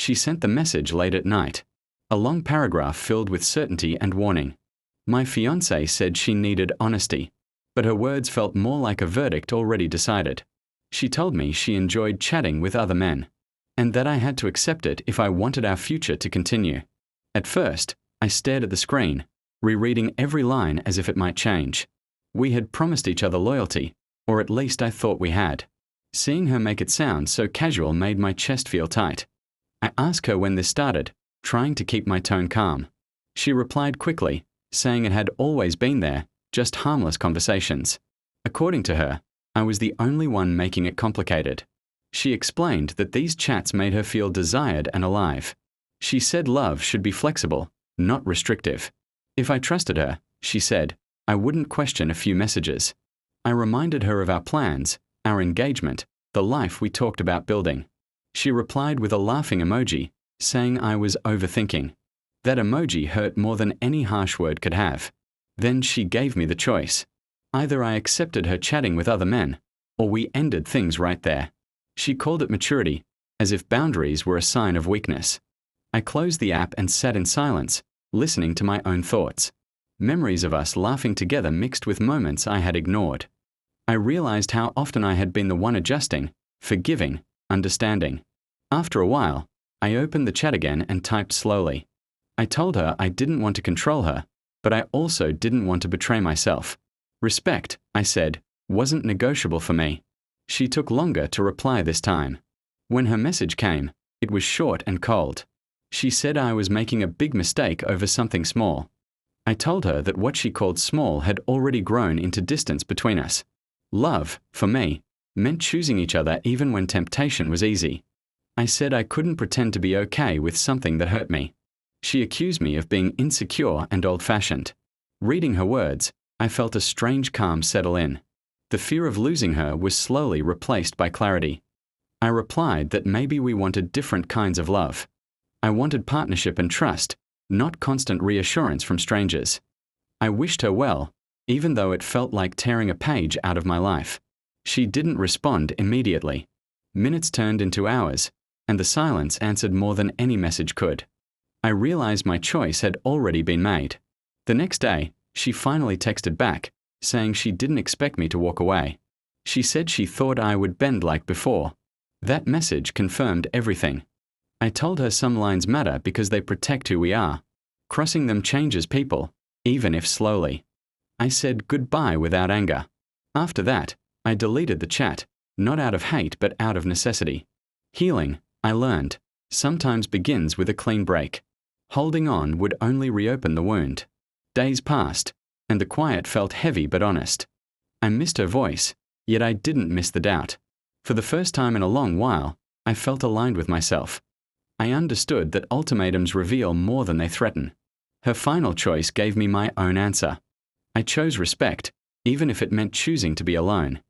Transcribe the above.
She sent the message late at night. A long paragraph filled with certainty and warning. My fiancée said she needed honesty, but her words felt more like a verdict already decided. She told me she enjoyed chatting with other men, and that I had to accept it if I wanted our future to continue. At first, I stared at the screen, rereading every line as if it might change. We had promised each other loyalty, or at least I thought we had. Seeing her make it sound so casual made my chest feel tight. I asked her when this started, trying to keep my tone calm. She replied quickly, saying it had always been there, just harmless conversations. According to her, I was the only one making it complicated. She explained that these chats made her feel desired and alive. She said love should be flexible, not restrictive. If I trusted her, she said, I wouldn't question a few messages. I reminded her of our plans, our engagement, the life we talked about building. She replied with a laughing emoji, saying I was overthinking. That emoji hurt more than any harsh word could have. Then she gave me the choice. Either I accepted her chatting with other men, or we ended things right there. She called it maturity, as if boundaries were a sign of weakness. I closed the app and sat in silence, listening to my own thoughts. Memories of us laughing together mixed with moments I had ignored. I realized how often I had been the one adjusting, forgiving, understanding. After a while, I opened the chat again and typed slowly. I told her I didn't want to control her, but I also didn't want to betray myself. Respect, I said, wasn't negotiable for me. She took longer to reply this time. When her message came, it was short and cold. She said I was making a big mistake over something small. I told her that what she called small had already grown into distance between us. Love, for me, meant choosing each other even when temptation was easy. I said I couldn't pretend to be okay with something that hurt me. She accused me of being insecure and old-fashioned. Reading her words, I felt a strange calm settle in. The fear of losing her was slowly replaced by clarity. I replied that maybe we wanted different kinds of love. I wanted partnership and trust, not constant reassurance from strangers. I wished her well, even though it felt like tearing a page out of my life. She didn't respond immediately. Minutes turned into hours, and the silence answered more than any message could. I realized my choice had already been made. The next day, she finally texted back, saying she didn't expect me to walk away. She said she thought I would bend like before. That message confirmed everything. I told her some lines matter because they protect who we are. Crossing them changes people, even if slowly. I said goodbye without anger. After that, I deleted the chat, not out of hate but out of necessity. Healing, I learned, sometimes begins with a clean break. Holding on would only reopen the wound. Days passed, and the quiet felt heavy but honest. I missed her voice, yet I didn't miss the doubt. For the first time in a long while, I felt aligned with myself. I understood that ultimatums reveal more than they threaten. Her final choice gave me my own answer. I chose respect, even if it meant choosing to be alone.